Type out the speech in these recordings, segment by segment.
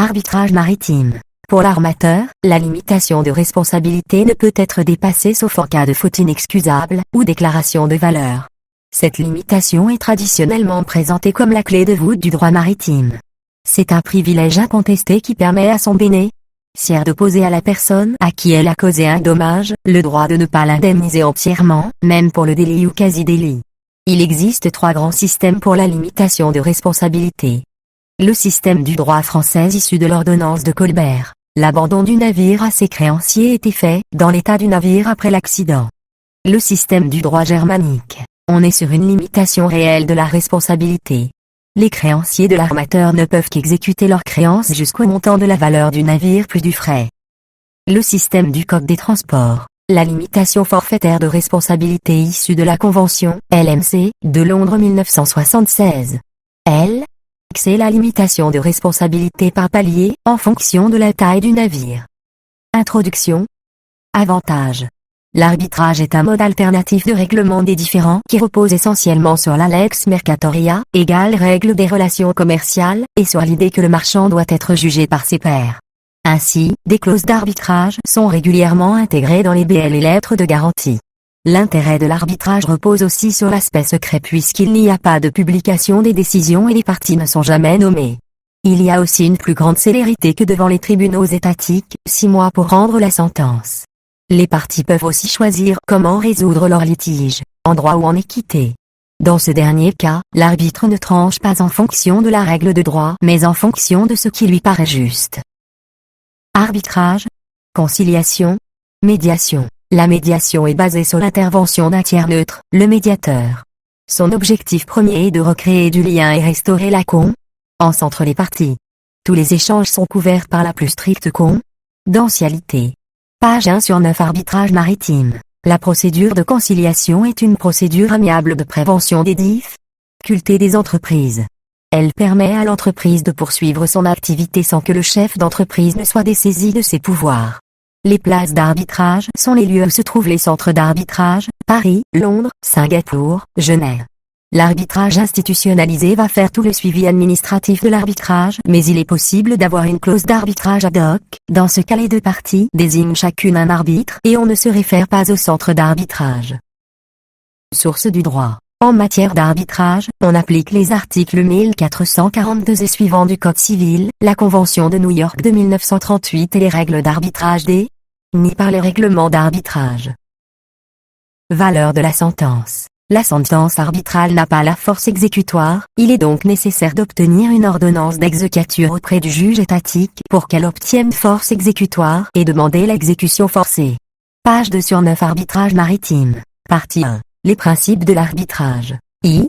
Arbitrage maritime. Pour l'armateur, la limitation de responsabilité ne peut être dépassée sauf en cas de faute inexcusable ou déclaration de valeur. Cette limitation est traditionnellement présentée comme la clé de voûte du droit maritime. C'est un privilège incontesté qui permet à son bénéficiaire d'opposer à la personne à qui elle a causé un dommage, le droit de ne pas l'indemniser entièrement, même pour le délit ou quasi-délit. Il existe 3 grands systèmes pour la limitation de responsabilité. Le système du droit français issu de l'ordonnance de Colbert. L'abandon du navire à ses créanciers était fait, dans l'état du navire après l'accident. Le système du droit germanique. On est sur une limitation réelle de la responsabilité. Les créanciers de l'armateur ne peuvent qu'exécuter leurs créances jusqu'au montant de la valeur du navire plus du frais. Le système du code des transports. La limitation forfaitaire de responsabilité issue de la Convention, LMC, de Londres 1976. C'est la limitation de responsabilité par palier, en fonction de la taille du navire. Introduction. Avantages. L'arbitrage est un mode alternatif de règlement des différends qui repose essentiellement sur la lex mercatoria, égale règle des relations commerciales, et sur l'idée que le marchand doit être jugé par ses pairs. Ainsi, des clauses d'arbitrage sont régulièrement intégrées dans les BL et lettres de garantie. L'intérêt de l'arbitrage repose aussi sur l'aspect secret puisqu'il n'y a pas de publication des décisions et les parties ne sont jamais nommées. Il y a aussi une plus grande célérité que devant les tribunaux étatiques, 6 mois pour rendre la sentence. Les parties peuvent aussi choisir comment résoudre leur litige, en droit ou en équité. Dans ce dernier cas, l'arbitre ne tranche pas en fonction de la règle de droit mais en fonction de ce qui lui paraît juste. Arbitrage, conciliation, médiation. La médiation est basée sur l'intervention d'un tiers neutre, le médiateur. Son objectif premier est de recréer du lien et restaurer la confiance entre les parties. Tous les échanges sont couverts par la plus stricte confidentialité. Page 1 sur 9 Arbitrage maritime. La procédure de conciliation est une procédure amiable de prévention des difficultés des entreprises. Elle permet à l'entreprise de poursuivre son activité sans que le chef d'entreprise ne soit dessaisi de ses pouvoirs. Les places d'arbitrage sont les lieux où se trouvent les centres d'arbitrage, Paris, Londres, Singapour, Genève. L'arbitrage institutionnalisé va faire tout le suivi administratif de l'arbitrage, mais il est possible d'avoir une clause d'arbitrage ad hoc. Dans ce cas, les 2 parties désignent chacune un arbitre et on ne se réfère pas au centre d'arbitrage. Source du droit. En matière d'arbitrage, on applique les articles 1442 et suivants du Code civil, la Convention de New York de 1938 et les règles d'arbitrage définies par les règlements d'arbitrage. Valeur de la sentence. La sentence arbitrale n'a pas la force exécutoire, il est donc nécessaire d'obtenir une ordonnance d'exequatur auprès du juge étatique pour qu'elle obtienne force exécutoire et demander l'exécution forcée. Page 2 sur 9 Arbitrage maritime. Partie 1. Les principes de l'arbitrage.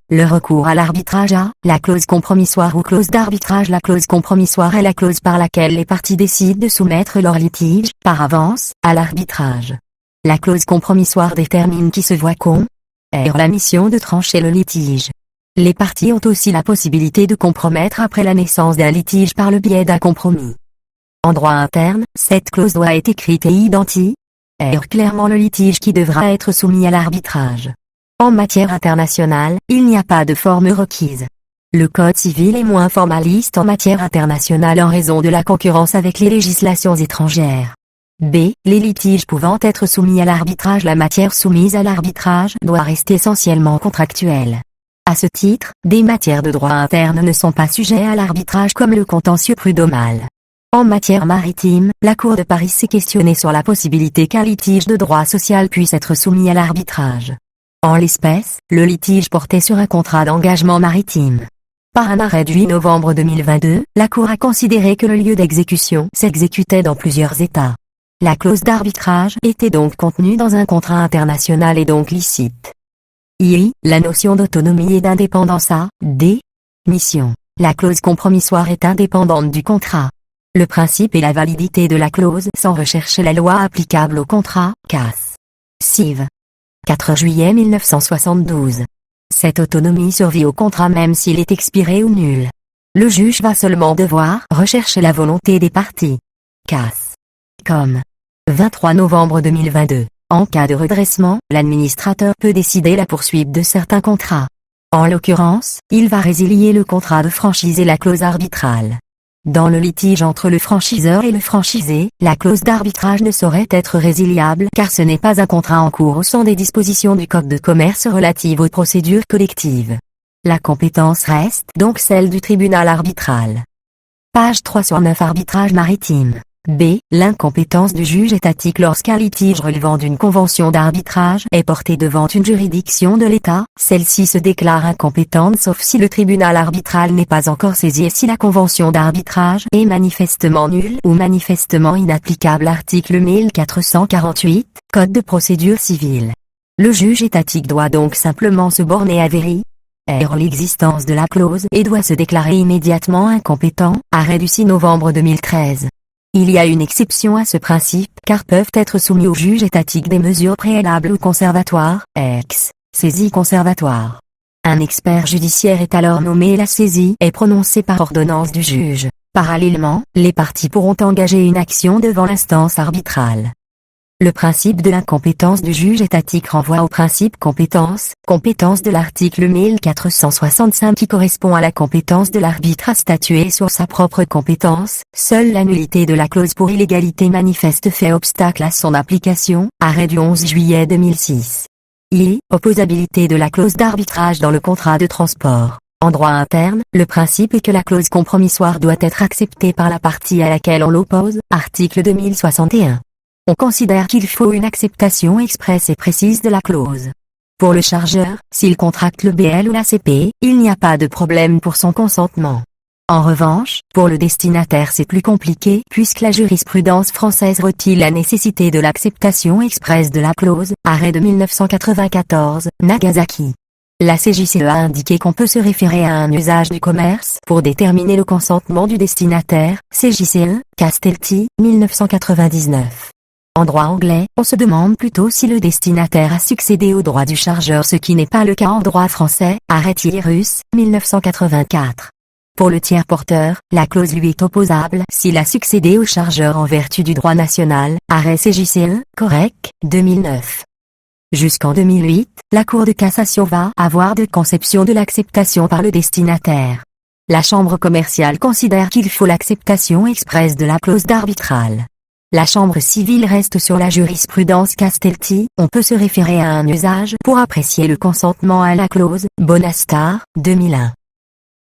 Le recours à l'arbitrage A. La clause compromissoire ou clause d'arbitrage. La clause compromissoire est la clause par laquelle les parties décident de soumettre leur litige, par avance, à l'arbitrage. La clause compromissoire détermine qui se voit la mission de trancher le litige. Les parties ont aussi la possibilité de compromettre après la naissance d'un litige par le biais d'un compromis. En droit interne, cette clause doit être écrite et identifier clairement le litige qui devra être soumis à l'arbitrage. En matière internationale, il n'y a pas de forme requise. Le Code civil est moins formaliste en matière internationale en raison de la concurrence avec les législations étrangères. Les litiges pouvant être soumis à l'arbitrage. La matière soumise à l'arbitrage doit rester essentiellement contractuelle. À ce titre, des matières de droit interne ne sont pas sujets à l'arbitrage comme le contentieux prud'homal. En matière maritime, la Cour de Paris s'est questionnée sur la possibilité qu'un litige de droit social puisse être soumis à l'arbitrage. En l'espèce, le litige portait sur un contrat d'engagement maritime. Par un arrêt du 8 novembre 2022, la Cour a considéré que le lieu d'exécution s'exécutait dans plusieurs États. La clause d'arbitrage était donc contenue dans un contrat international et donc licite. La notion d'autonomie et d'indépendance a des missions. La clause compromissoire est indépendante du contrat. Le principe et la validité de la clause sans rechercher la loi applicable au contrat, Cass. Civ. 4 juillet 1972. Cette autonomie survit au contrat même s'il est expiré ou nul. Le juge va seulement devoir rechercher la volonté des parties. Cass. Comme. 23 novembre 2022. En cas de redressement, l'administrateur peut décider la poursuite de certains contrats. En l'occurrence, il va résilier le contrat de franchise et la clause arbitrale. Dans le litige entre le franchiseur et le franchisé, la clause d'arbitrage ne saurait être résiliable car ce n'est pas un contrat en cours au sens des dispositions du Code de commerce relatives aux procédures collectives. La compétence reste donc celle du tribunal arbitral. Page 3 sur 9. Arbitrage maritime. B. L'incompétence du juge étatique lorsqu'un litige relevant d'une convention d'arbitrage est porté devant une juridiction de l'État, celle-ci se déclare incompétente sauf si le tribunal arbitral n'est pas encore saisi et si la convention d'arbitrage est manifestement nulle ou manifestement inapplicable. Article 1448, Code de procédure civile. Le juge étatique doit donc simplement se borner à vérifier l'existence de la clause et doit se déclarer immédiatement incompétent. Arrêt du 6 novembre 2013. Il y a une exception à ce principe car peuvent être soumis au juge étatique des mesures préalables ou conservatoires, saisie conservatoire. Un expert judiciaire est alors nommé et la saisie est prononcée par ordonnance du juge. Parallèlement, les parties pourront engager une action devant l'instance arbitrale. Le principe de l'incompétence du juge étatique renvoie au principe compétence de l'article 1465 qui correspond à la compétence de l'arbitre à statuer sur sa propre compétence. Seule la nullité de la clause pour illégalité manifeste fait obstacle à son application. Arrêt du 11 juillet 2006. Opposabilité de la clause d'arbitrage dans le contrat de transport. En droit interne, le principe est que la clause compromissoire doit être acceptée par la partie à laquelle on l'oppose. Article 2061. On considère qu'il faut une acceptation expresse et précise de la clause. Pour le chargeur, s'il contracte le BL ou la CP, il n'y a pas de problème pour son consentement. En revanche, pour le destinataire c'est plus compliqué puisque la jurisprudence française retire la nécessité de l'acceptation expresse de la clause. Arrêt de 1994, Nagasaki. La CJCE a indiqué qu'on peut se référer à un usage du commerce pour déterminer le consentement du destinataire. CJCE, Castelti, 1999. En droit anglais, on se demande plutôt si le destinataire a succédé au droit du chargeur, ce qui n'est pas le cas en droit français. Arrêt Russe, 1984. Pour le tiers porteur, la clause lui est opposable s'il a succédé au chargeur en vertu du droit national. Arrêt CJCE, Correc, 2009. Jusqu'en 2008, la Cour de cassation va avoir de conception de l'acceptation par le destinataire. La Chambre commerciale considère qu'il faut l'acceptation expresse de la clause d'arbitral. La Chambre civile reste sur la jurisprudence Castelti. On peut se référer à un usage pour apprécier le consentement à la clause. Bonastar, 2001.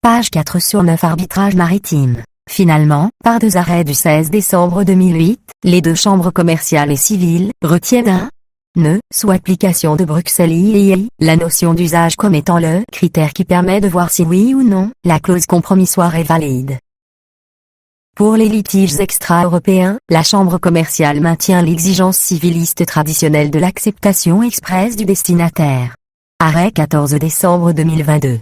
Page 4 sur 9. Arbitrage maritime. Finalement, par deux arrêts du 16 décembre 2008, les deux chambres commerciales et civiles retiennent sous application de Bruxelles II, la notion d'usage comme étant le critère qui permet de voir si oui ou non la clause compromissoire est valide. Pour les litiges extra-européens, la Chambre commerciale maintient l'exigence civiliste traditionnelle de l'acceptation expresse du destinataire. Arrêt 14 décembre 2022.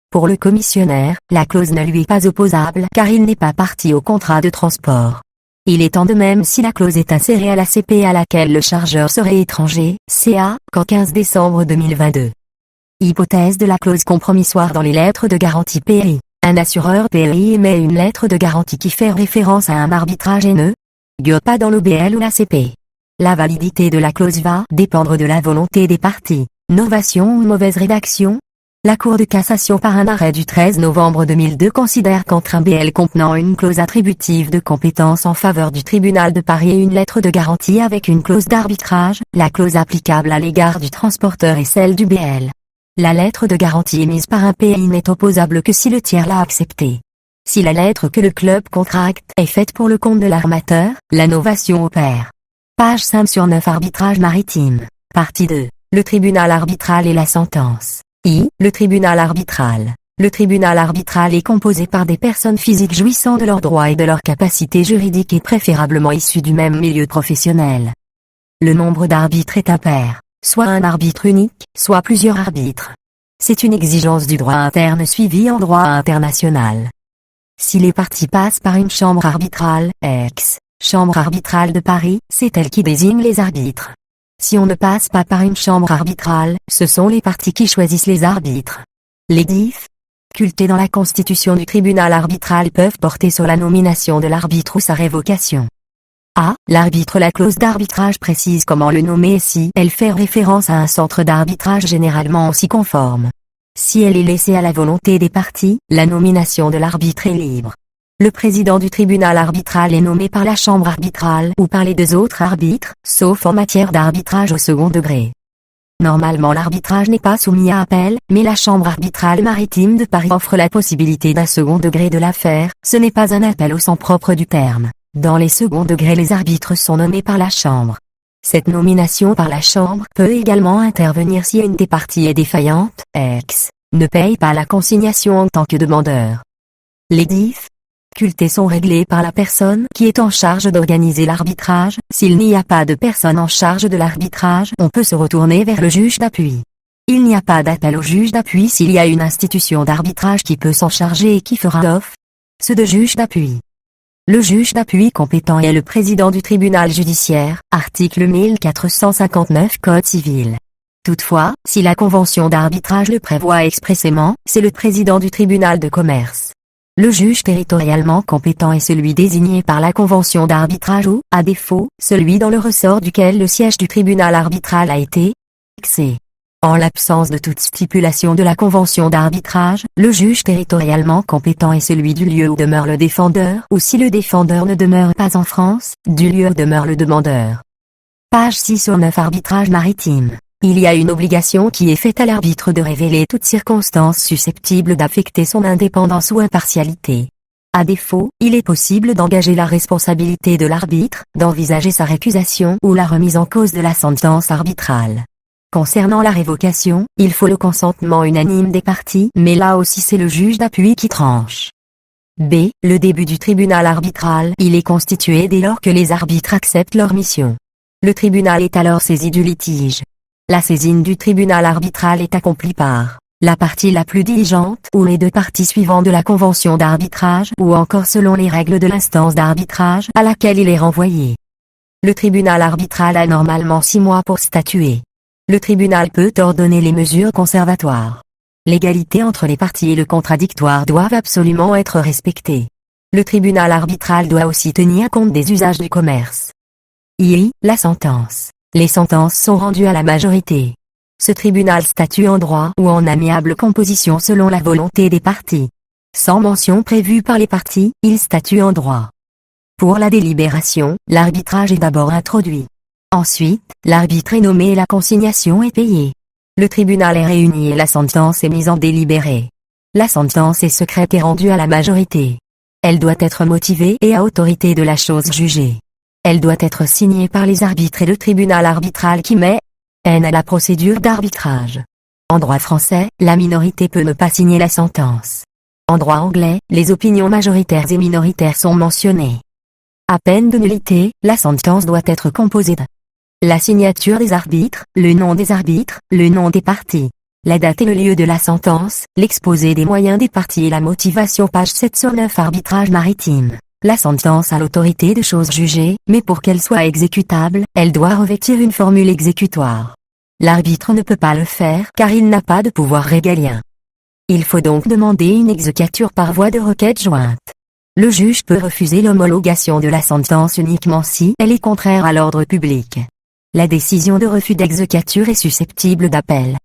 Pour le commissionnaire, la clause ne lui est pas opposable car il n'est pas partie au contrat de transport. Il est en de même si la clause est insérée à la CP à laquelle le chargeur serait étranger, CA, qu'en 15 décembre 2022. Hypothèse de la clause compromissoire dans les lettres de garantie PRI. Un assureur PRI émet une lettre de garantie qui fait référence à un arbitrage et ne pas dans l'OBL ou la CP. La validité de la clause va dépendre de la volonté des parties. Novation ou mauvaise rédaction. La Cour de cassation par un arrêt du 13 novembre 2002 considère qu'entre un BL contenant une clause attributive de compétence en faveur du tribunal de Paris et une lettre de garantie avec une clause d'arbitrage, la clause applicable à l'égard du transporteur est celle du BL. La lettre de garantie émise par un PI n'est opposable que si le tiers l'a acceptée. Si la lettre que le club contracte est faite pour le compte de l'armateur, la novation opère. Page 5 sur 9. Arbitrage maritime. Partie 2. Le tribunal arbitral et la sentence. Le tribunal arbitral. Le tribunal arbitral est composé par des personnes physiques jouissant de leurs droits et de leurs capacités juridiques et préférablement issues du même milieu professionnel. Le nombre d'arbitres est impair. Soit un arbitre unique, soit plusieurs arbitres. C'est une exigence du droit interne suivie en droit international. Si les parties passent par une chambre arbitrale, Chambre arbitrale de Paris, c'est elle qui désigne les arbitres. Si on ne passe pas par une chambre arbitrale, ce sont les parties qui choisissent les arbitres. Les difficultés dans la constitution du tribunal arbitral peuvent porter sur la nomination de l'arbitre ou sa révocation. L'arbitre. La clause d'arbitrage précise comment le nommer et si elle fait référence à un centre d'arbitrage généralement aussi conforme. Si elle est laissée à la volonté des parties, la nomination de l'arbitre est libre. Le président du tribunal arbitral est nommé par la chambre arbitrale ou par les deux autres arbitres, sauf en matière d'arbitrage au second degré. Normalement l'arbitrage n'est pas soumis à appel, mais la chambre arbitrale maritime de Paris offre la possibilité d'un second degré de l'affaire, ce n'est pas un appel au sens propre du terme. Dans les seconds degrés les arbitres sont nommés par la chambre. Cette nomination par la chambre peut également intervenir si une des parties est défaillante, ex, ne paye pas la consignation en tant que demandeur. Les difficultés sont réglées par la personne qui est en charge d'organiser l'arbitrage. S'il n'y a pas de personne en charge de l'arbitrage, on peut se retourner vers le juge d'appui. Il n'y a pas d'appel au juge d'appui s'il y a une institution d'arbitrage qui peut s'en charger et qui fera l'office de juge d'appui. Le juge d'appui compétent est le président du tribunal judiciaire, article 1459 Code civil. Toutefois, si la convention d'arbitrage le prévoit expressément, c'est le président du tribunal de commerce. Le juge territorialement compétent est celui désigné par la convention d'arbitrage ou, à défaut, celui dans le ressort duquel le siège du tribunal arbitral a été fixé. En l'absence de toute stipulation de la convention d'arbitrage, le juge territorialement compétent est celui du lieu où demeure le défendeur ou si le défendeur ne demeure pas en France, du lieu où demeure le demandeur. Page 6 sur 9 Arbitrage maritime. Il y a une obligation qui est faite à l'arbitre de révéler toute circonstance susceptible d'affecter son indépendance ou impartialité. À défaut, il est possible d'engager la responsabilité de l'arbitre, d'envisager sa récusation ou la remise en cause de la sentence arbitrale. Concernant la révocation, il faut le consentement unanime des parties, mais là aussi c'est le juge d'appui qui tranche. B. Le début du tribunal arbitral. Il est constitué dès lors que les arbitres acceptent leur mission. Le tribunal est alors saisi du litige. La saisine du tribunal arbitral est accomplie par la partie la plus diligente ou les deux parties suivant de la convention d'arbitrage ou encore selon les règles de l'instance d'arbitrage à laquelle il est renvoyé. Le tribunal arbitral a normalement 6 mois pour statuer. Le tribunal peut ordonner les mesures conservatoires. L'égalité entre les parties et le contradictoire doivent absolument être respectés. Le tribunal arbitral doit aussi tenir compte des usages du commerce. La sentence. Les sentences sont rendues à la majorité. Ce tribunal statue en droit ou en amiable composition selon la volonté des parties. Sans mention prévue par les parties, il statue en droit. Pour la délibération, l'arbitrage est d'abord introduit. Ensuite, l'arbitre est nommé et la consignation est payée. Le tribunal est réuni et la sentence est mise en délibéré. La sentence est secrète et rendue à la majorité. Elle doit être motivée et à autorité de la chose jugée. Elle doit être signée par les arbitres et le tribunal arbitral qui met à la procédure d'arbitrage. En droit français, la minorité peut ne pas signer la sentence. En droit anglais, les opinions majoritaires et minoritaires sont mentionnées. À peine de nullité, la sentence doit être composée de la signature des arbitres, le nom des arbitres, le nom des parties, la date et le lieu de la sentence, l'exposé des moyens des parties et la motivation. Page 7 sur 9 Arbitrage maritime. La sentence a l'autorité de chose jugée, mais pour qu'elle soit exécutable, elle doit revêtir une formule exécutoire. L'arbitre ne peut pas le faire car il n'a pas de pouvoir régalien. Il faut donc demander une exécution par voie de requête jointe. Le juge peut refuser l'homologation de la sentence uniquement si elle est contraire à l'ordre public. La décision de refus d'exécution est susceptible d'appel.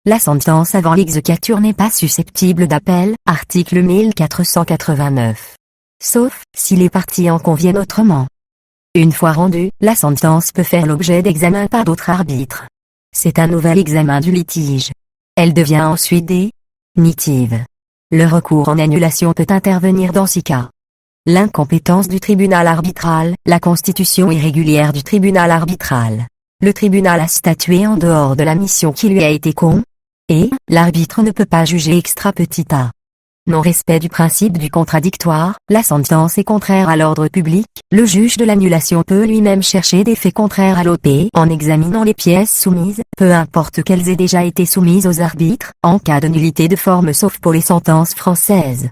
La sentence avant l'exécution n'est pas susceptible d'appel, article 1489. Sauf si les parties en conviennent autrement. Une fois rendue, la sentence peut faire l'objet d'examen par d'autres arbitres. C'est un nouvel examen du litige. Elle devient ensuite définitive. Le recours en annulation peut intervenir dans 6 cas. L'incompétence du tribunal arbitral, la constitution irrégulière du tribunal arbitral. Le tribunal a statué en dehors de la mission qui lui a été confiée, et l'arbitre ne peut pas juger extra petit a. Non-respect du principe du contradictoire, la sentence est contraire à l'ordre public, le juge de l'annulation peut lui-même chercher des faits contraires à l'OP en examinant les pièces soumises, peu importe qu'elles aient déjà été soumises aux arbitres, en cas de nullité de forme sauf pour les sentences françaises.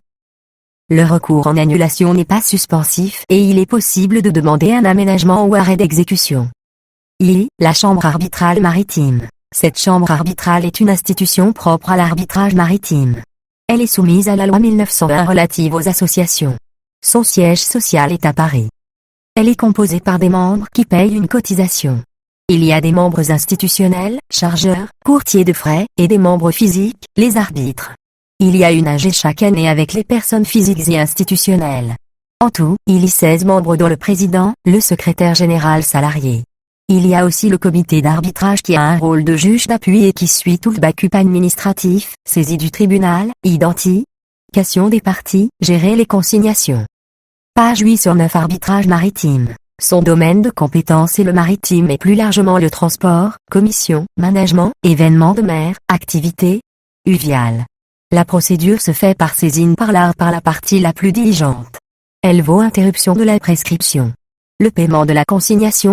Le recours en annulation n'est pas suspensif et il est possible de demander un aménagement ou arrêt d'exécution. La chambre arbitrale maritime. Cette chambre arbitrale est une institution propre à l'arbitrage maritime. Elle est soumise à la loi 1901 relative aux associations. Son siège social est à Paris. Elle est composée par des membres qui payent une cotisation. Il y a des membres institutionnels, chargeurs, courtiers de frais, et des membres physiques, les arbitres. Il y a une AG chaque année avec les personnes physiques et institutionnelles. En tout, il y a 16 membres dont le président, le secrétaire général salarié. Il y a aussi le comité d'arbitrage qui a un rôle de juge d'appui et qui suit tout le backup administratif, saisie du tribunal, identification des parties, gérer les consignations. Page 8 sur 9 Arbitrage maritime. Son domaine de compétence est le maritime et plus largement le transport, commission, management, événements de mer, activités uviales. La procédure se fait par saisine par la partie la plus diligente. Elle vaut interruption de la prescription. Le paiement de la consignation